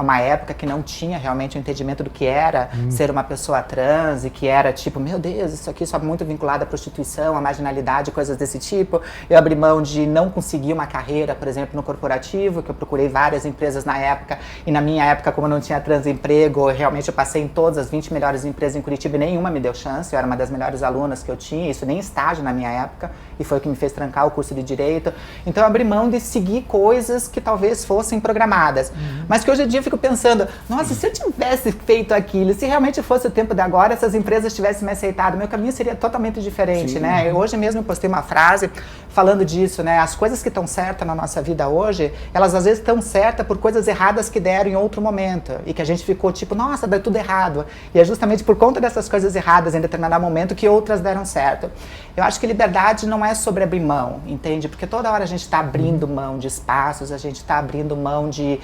uma época que não tinha realmente o entendimento do que era ser uma pessoa trans e que era tipo, meu Deus, isso aqui só muito vinculado à prostituição, à marginalidade, coisas desse tipo. Eu abri mão de não conseguir uma carreira, por exemplo, no corporativo, que eu procurei várias empresas na época, e na minha época, como não tinha transemprego, realmente eu passei em todas as 20 melhores empresas em Curitiba e nenhuma me deu chance, eu era uma das melhores alunas que eu tinha, isso nem estágio na minha época, e foi o que me fez trancar o curso de Direito. Então eu abri mão de seguir coisas que talvez fossem programadas, mas que hoje em dia eu fico pensando, nossa, se eu tivesse feito aquilo, se realmente fosse o tempo de agora, essas empresas tivessem me aceitado, meu caminho seria totalmente diferente, né? Hoje mesmo eu postei uma frase falando disso, né? As coisas que estão certas na nossa vida hoje, elas às vezes estão certas por coisas erradas que deram em outro momento, e que a gente ficou tipo, nossa, deu tudo errado. E é justamente por conta dessas coisas erradas em determinado momento que outras deram certo. Eu acho que liberdade não é sobre abrir mão, entende? Porque toda hora a gente está abrindo mão de espaços, a gente está abrindo mão de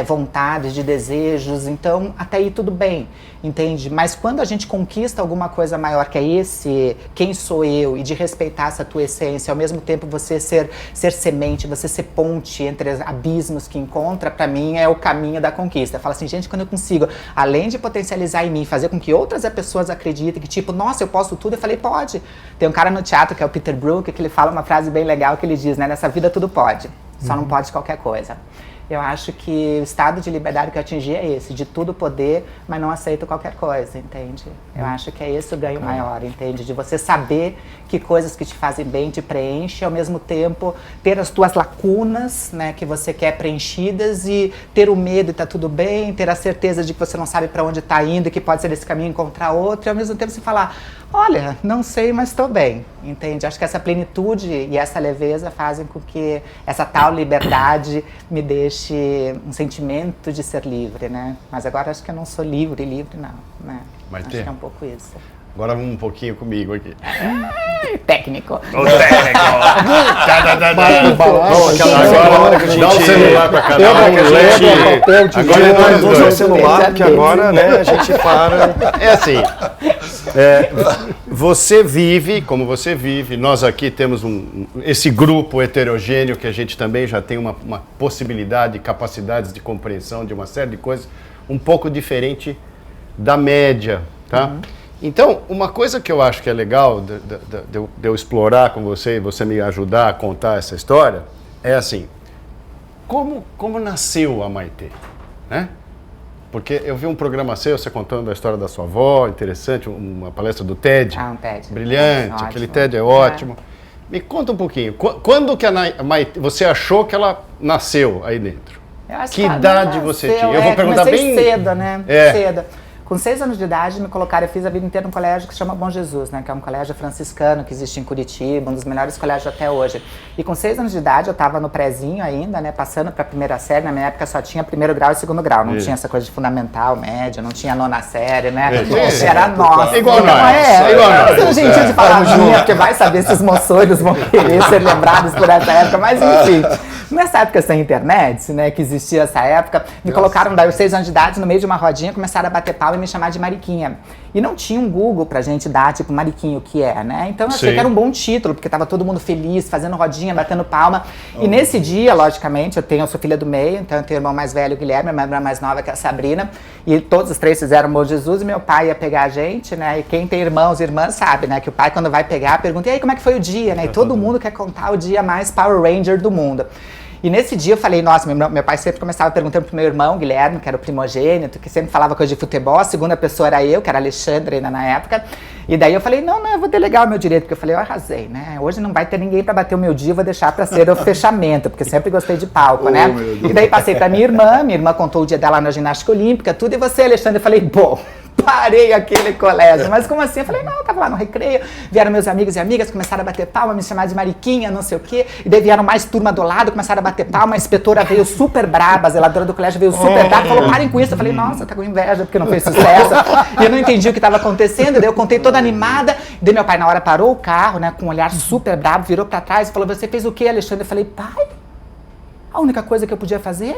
vontades, de desejos, então até aí tudo bem, entende? Mas quando a gente conquista alguma coisa maior que é esse, quem sou eu, e de respeitar essa tua essência, ao mesmo tempo você ser semente, você ser ponte entre os abismos que encontra, pra mim é o caminho da conquista. Fala assim, gente, quando eu consigo, além de potencializar em mim, fazer com que outras pessoas acreditem que tipo, nossa, eu posso tudo, eu falei, pode. Tem um cara no teatro que é o Peter Brook, que ele fala uma frase bem legal que ele diz, né, nessa vida tudo pode, só não pode qualquer coisa. Eu acho que o estado de liberdade que eu atingi é esse, de tudo poder, mas não aceito qualquer coisa, entende? Eu acho que é esse o ganho maior, entende? De você saber que coisas que te fazem bem te preenchem, ao mesmo tempo ter as tuas lacunas, né, que você quer preenchidas, e ter o medo e tá tudo bem, ter a certeza de que você não sabe para onde tá indo e que pode ser desse caminho encontrar outro, e ao mesmo tempo você falar, olha, não sei, mas estou bem, entende? Acho que essa plenitude e essa leveza fazem com que essa tal liberdade me deixe um sentimento de ser livre, né? Mas agora acho que eu não sou livre não, né? Mas acho que é um pouco isso. Agora vamos um pouquinho comigo aqui. Técnico. O técnico. Agora dá o celular pra cada um. Agora vamos usar o celular, porque agora, né, a gente para. É assim, você vive como você vive, nós aqui temos esse grupo heterogêneo que a gente também já tem uma possibilidade, capacidades de compreensão de uma série de coisas um pouco diferente da média, tá? Então, uma coisa que eu acho que é legal de eu explorar com você e você me ajudar a contar essa história, é assim, como nasceu a Maitê, né? Porque eu vi um programa seu, você contando a história da sua avó, interessante, uma palestra do TED. Um TED. Brilhante, Ótimo. aquele TED é ótimo. Me conta um pouquinho, quando que a Maitê, você achou que ela nasceu aí dentro? Eu acho Que ela idade nasceu, você tinha? Eu vou perguntar comecei bem... cedo, né? É. Cedo. Com 6 anos de idade, me colocaram, eu fiz a vida inteira num colégio que se chama Bom Jesus, né? Que é um colégio franciscano que existe em Curitiba, um dos melhores colégios até hoje. E com 6 anos de idade, eu estava no prézinho ainda, né? Passando para a primeira série. Na minha época só tinha primeiro grau e segundo grau. Não tinha essa coisa de fundamental, média, não tinha nona série, né? Era nossa. Igual então, nós. Igual nós. Esse é um jeitinho de falar minha, porque vai saber se os moçoiros vão querer ser lembrados por essa época. Mas enfim, nessa época sem internet, né? Que existia essa época, me colocaram daí, aos 6 anos de idade, no meio de uma rodinha, começaram a bater palma e me chamar de Mariquinha. E não tinha um Google pra gente dar, tipo, Mariquinha, o que é, né? Então eu achei que era um bom título, porque tava todo mundo feliz, fazendo rodinha, batendo palma. E nesse dia, logicamente, eu sou filha do meio, então eu tenho o irmão mais velho, o Guilherme, minha irmã mais nova, que é a Sabrina, e todos os 3 fizeram Bom Jesus, e meu pai ia pegar a gente, né? E quem tem irmãos e irmãs sabe, né? Que o pai, quando vai pegar, pergunta, e aí, como é que foi o dia, né? E todo mundo quer contar o dia mais Power Ranger do mundo. E nesse dia eu falei, nossa, meu pai sempre começava perguntando pro meu irmão, Guilherme, que era o primogênito, que sempre falava coisa de futebol, a segunda pessoa era eu, que era Alexandre ainda na época. E daí eu falei, não, eu vou delegar o meu direito, porque eu falei, eu arrasei, né? Hoje não vai ter ninguém pra bater o meu dia, eu vou deixar pra ser o fechamento, porque sempre gostei de palco, né? E daí passei pra minha irmã contou o dia dela na ginástica olímpica, tudo, e você, Alexandre? Eu falei, bom, parei aquele colégio. Mas como assim? Eu falei, não, eu tava lá no recreio, vieram meus amigos e amigas, começaram a bater palma, me chamar de Mariquinha, não sei o quê, e daí vieram mais turma do lado, começaram a bater palma, a inspetora veio super braba, a zeladora do colégio veio super braba, falou, parem com isso. Eu falei, nossa, tá com inveja, porque não fez sucesso. E eu não entendi o que estava acontecendo, daí eu contei toda animada, daí meu pai na hora parou o carro, né, com um olhar super brabo, virou pra trás e falou, você fez o quê, Alexandre? Eu falei, pai, a única coisa que eu podia fazer...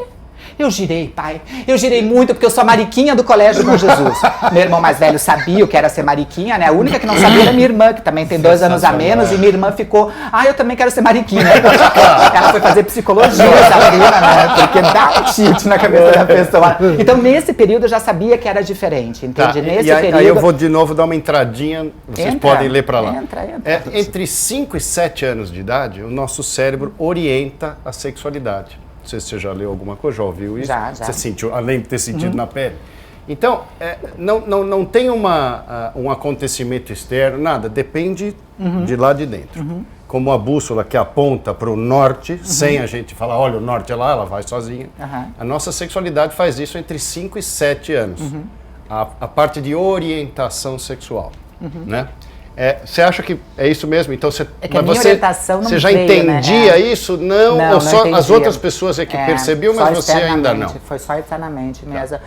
Eu girei, pai. Eu girei muito, porque eu sou a Mariquinha do Colégio Bom Jesus. Meu irmão mais velho sabia o que era ser Mariquinha, né? A única que não sabia era minha irmã, que também tem 2 anos a menos, e minha irmã ficou, eu também quero ser Mariquinha. Ela foi fazer psicologia, Sabrina, né? Porque dá um tilt na cabeça da pessoa. Então, nesse período, eu já sabia que era diferente, entende? Nesse período... Aí eu vou de novo dar uma entradinha, vocês podem ler para lá. Entra. Entre 5 e 7 anos de idade, o nosso cérebro orienta a sexualidade. Não sei se você já leu alguma coisa, já ouviu isso? Já. Você sentiu, além de ter sentido na pele? Então, não tem um acontecimento externo, nada, depende de lá de dentro. Como a bússola que aponta para o norte, sem a gente falar, olha, o norte é lá, ela vai sozinha. A nossa sexualidade faz isso entre 5 e 7 anos. A parte de orientação sexual, né? Você acha que é isso mesmo? Então você, que a minha orientação não você já veio, entendia né? Isso? Não, ou não só entendia. as outras pessoas é que percebiam, mas você ainda não? Foi só externamente mesmo.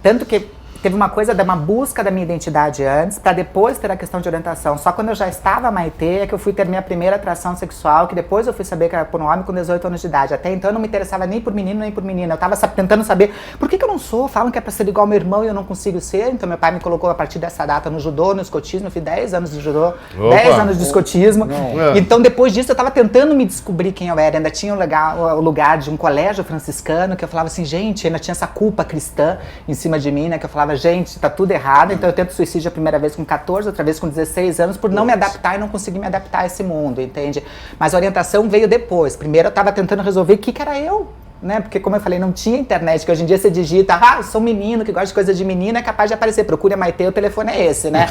Tanto que teve uma coisa de uma busca da minha identidade antes, para depois ter a questão de orientação. Só quando eu já estava Maitê é que eu fui ter minha primeira atração sexual, que depois eu fui saber que era por um homem com 18 anos de idade. Até então eu não me interessava nem por menino nem por menina. Eu estava tentando saber por que eu não sou. Falam que é para ser igual ao meu irmão e eu não consigo ser. Então meu pai me colocou a partir dessa data no judô, no escotismo. Eu fiz 10 anos de judô, 10 anos de escotismo. Então depois disso eu estava tentando me descobrir quem eu era. Ainda tinha o lugar de um colégio franciscano, que eu falava assim, gente, ainda tinha essa culpa cristã em cima de mim, né? Que eu falava, gente, tá tudo errado. Então eu tento suicídio a primeira vez com 14, outra vez com 16 anos, por não me adaptar e não conseguir me adaptar a esse mundo, entende? Mas a orientação veio depois. Primeiro eu estava tentando resolver o que era eu, né? Porque, como eu falei, não tinha internet, que hoje em dia você digita, eu sou um menino que gosta de coisa de menina, é capaz de aparecer. Procure a Maitê, o telefone é esse, né?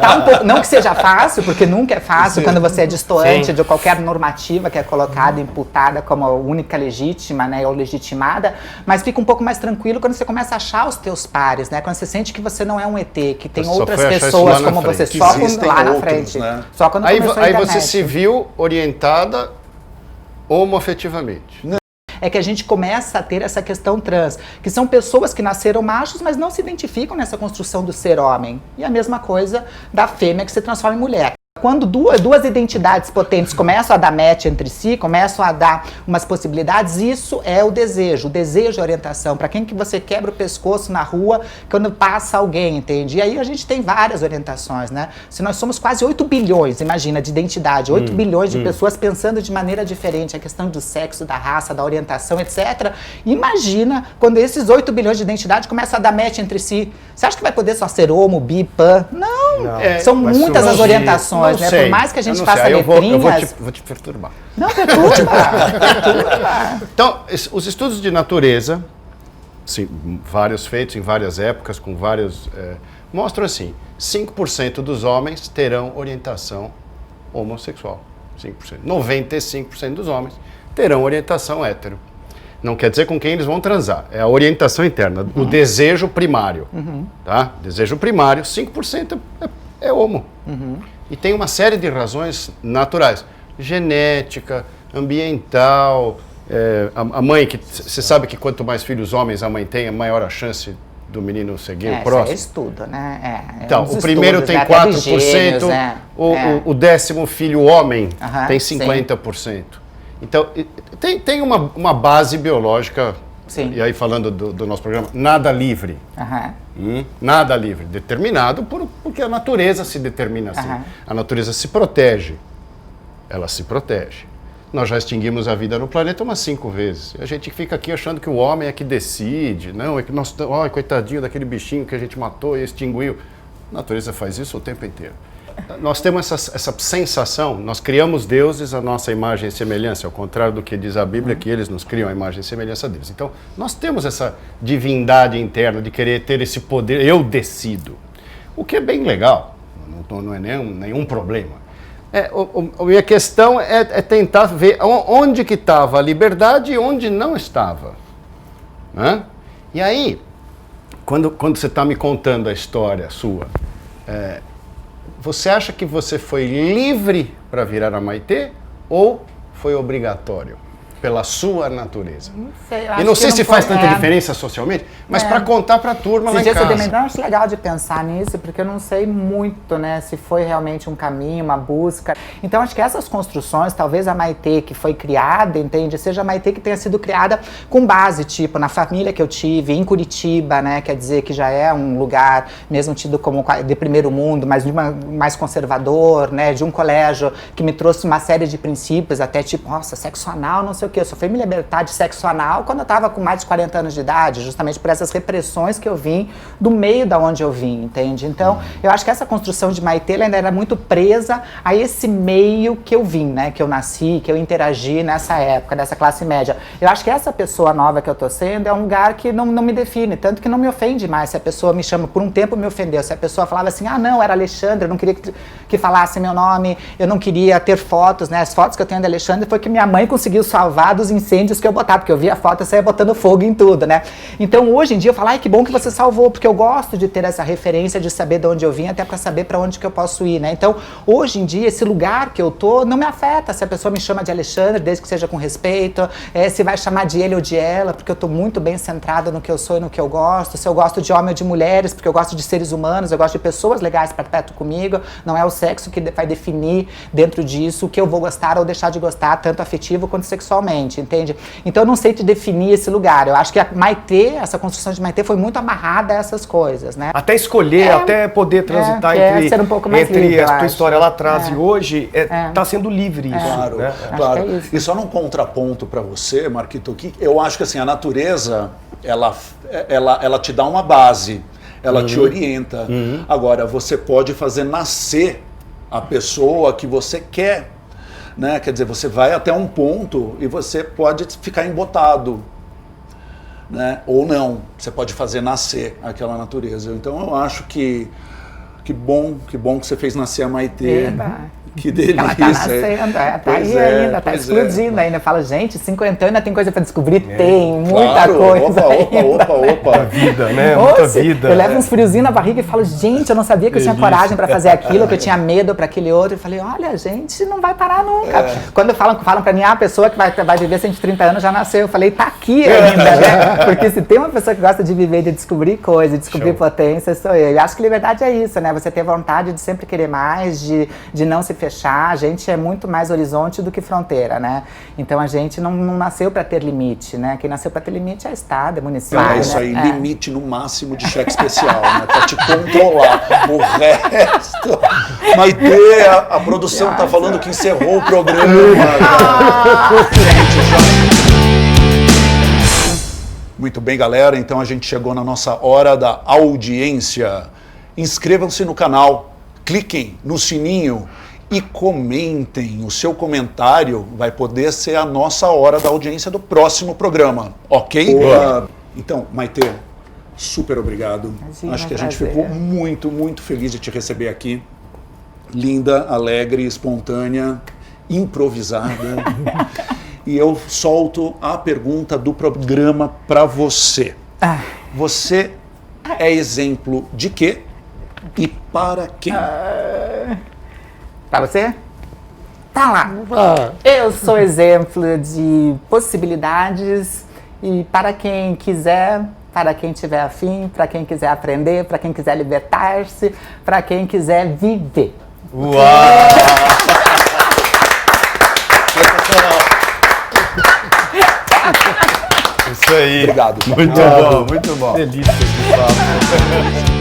Tá um pouco, não que seja fácil, porque nunca é fácil quando você é distoante de qualquer normativa que é colocada, imputada como única legítima, né? Ou legitimada, mas fica um pouco mais tranquilo quando você começa a achar os teus pares, né? Quando você sente que você não é um ET, que tem outras pessoas como você, só lá na frente. Né? Só quando começou a aí internet. você se viu orientada homoafetivamente. é que a gente começa a ter essa questão trans, que são pessoas que nasceram machos, mas não se identificam nessa construção do ser homem. E a mesma coisa da fêmea que se transforma em mulher. Quando duas identidades potentes começam a dar match entre si, começam a dar umas possibilidades, isso é o desejo é orientação. Para quem que você quebra o pescoço na rua quando passa alguém, entende? E aí a gente tem várias orientações, né? Se nós somos quase 8 bilhões, imagina, de identidade, 8 bilhões de pessoas pensando de maneira diferente, a questão do sexo, da raça, da orientação, etc. Imagina quando esses 8 bilhões de identidade começam a dar match entre si. Você acha que vai poder só ser homo, bi, pan? Não. São muitas as orientações. Né? Por mais que a gente faça letrinhas... Eu vou te perturbar. Não, perturba. Então, os estudos de natureza, sim, vários feitos em várias épocas, com vários... mostram assim, 5% dos homens terão orientação homossexual. 5%. 95% dos homens terão orientação hétero. Não quer dizer com quem eles vão transar. É a orientação interna, o desejo primário. Tá? Desejo primário, 5% é homo. E tem uma série de razões naturais. Genética, ambiental, a mãe, que você sabe que quanto mais filhos homens a mãe tem, maior a chance do menino seguir o próximo. É estudo, né? Então, o primeiro tem 4%, o 10º filho homem tem 50%. Sim. Então, tem uma base biológica, sim. E aí falando do nosso programa, nada livre. Nada livre, determinado porque a natureza se determina assim. A natureza se protege, ela se protege. Nós já extinguimos a vida no planeta umas 5 vezes. A gente fica aqui achando que o homem é que decide, não, é que nós, coitadinho daquele bichinho que a gente matou e extinguiu. A natureza faz isso o tempo inteiro. Nós temos essa sensação, nós criamos deuses à nossa imagem e semelhança, ao contrário do que diz a Bíblia, que eles nos criam a imagem e semelhança deles. Então, nós temos essa divindade interna de querer ter esse poder, eu decido, o que é bem legal, não é nenhum problema. A minha questão é tentar ver onde que estava a liberdade e onde não estava. Né? E aí, quando você está me contando a história sua, você acha que você foi livre para virar a Maitê ou foi obrigatório pela sua natureza? Não sei, e não sei se faz tanta diferença socialmente, mas para contar para a turma lá em casa. Eu acho legal de pensar nisso, porque eu não sei muito, né, se foi realmente um caminho, uma busca. Então, acho que essas construções, talvez a Maitê que foi criada, entende, seja a Maitê que tenha sido criada com base, tipo, na família que eu tive, em Curitiba, né, quer dizer que já é um lugar, mesmo tido como de primeiro mundo, mas mais conservador, né, de um colégio que me trouxe uma série de princípios, até tipo, nossa, sexo anal, não sei o que. Eu só fui me libertar de sexo anal quando eu estava com mais de 40 anos de idade, justamente por essas repressões que eu vim do meio da onde eu vim, entende? Então, eu acho que essa construção de Maitê ainda era muito presa a esse meio que eu vim, né? Que eu nasci, que eu interagi nessa época, dessa classe média. Eu acho que essa pessoa nova que eu tô sendo é um lugar que não me define, tanto que não me ofende mais se a pessoa me chama, por um tempo me ofendeu, se a pessoa falava assim, não, era Alexandre, eu não queria que falasse meu nome, eu não queria ter fotos, né? As fotos que eu tenho de Alexandre foi que minha mãe conseguiu salvar dos incêndios que eu botava, porque eu via a foto e saía botando fogo em tudo, né? Então, hoje em dia, eu falo, que bom que você salvou, porque eu gosto de ter essa referência, de saber de onde eu vim, até para saber para onde que eu posso ir, né? Então, hoje em dia, esse lugar que eu tô não me afeta se a pessoa me chama de Alexandre, desde que seja com respeito, se vai chamar de ele ou de ela, porque eu tô muito bem centrada no que eu sou e no que eu gosto, se eu gosto de homem ou de mulheres, porque eu gosto de seres humanos, eu gosto de pessoas legais para perto comigo, não é o sexo que vai definir dentro disso o que eu vou gostar ou deixar de gostar, tanto afetivo quanto sexualmente, entende? Então eu não sei te definir esse lugar. Eu acho que a Maitê, essa construção de Maitê foi muito amarrada a essas coisas, né? Até escolher, até poder transitar entre, ser um pouco mais entre livre, a tua história lá atrás e hoje, tá sendo livre isso. Claro, né? claro. E só num contraponto para você, Marquito, que eu acho que assim, a natureza, ela te dá uma base, ela te orienta. Agora, você pode fazer nascer a pessoa que você quer. Né? Quer dizer, você vai até um ponto e você pode ficar embotado, né? Ou não, você pode fazer nascer aquela natureza. Então eu acho que bom que você fez nascer a Maitê. Que delícia. Ela tá nascendo, tá Pois aí é, ainda, tá pois explodindo ainda. Fala, gente, 50 anos tem coisa pra descobrir? Tem, muita Claro, coisa opa. Vida, né? Muita Nossa, vida. eu levo uns friozinhos na barriga e falo, gente, eu não sabia que eu tinha coragem pra fazer aquilo, que eu tinha medo pra aquele outro. Eu falei, olha, gente, não vai parar nunca. Quando falam pra mim, a pessoa que vai viver 130 anos já nasceu. Eu falei, tá aqui ainda, né? Porque se tem uma pessoa que gosta de viver, de descobrir coisas, de descobrir potência, sou eu. E acho que liberdade é isso, né? Você ter vontade de sempre querer mais, de não se fechar. A gente é muito mais horizonte do que fronteira, né? Então a gente não nasceu para ter limite, né? Quem nasceu para ter limite é Estado, é município. É isso aí, limite no máximo de cheque especial, né? Pra te controlar. O resto. Maitê, a produção tá falando que encerrou o programa. Muito bem, galera. Então a gente chegou na nossa hora da audiência. Inscrevam-se no canal, cliquem no sininho e comentem. O seu comentário vai poder ser a nossa hora da audiência do próximo programa, ok? Então, Maitê, super obrigado. Imagina, Acho que a gente prazer. ficou muito, muito feliz de te receber aqui. Linda, alegre, espontânea, improvisada. E eu solto a pergunta do programa para você. Você é exemplo de quê e para quem? Pra você? Tá lá. Ah, Eu sou exemplo de possibilidades e para quem quiser, para quem tiver afim, para quem quiser aprender, para quem quiser libertar-se, para quem quiser viver. Uau! Isso aí. Obrigado. Muito bom, muito bom. Delícia de papo.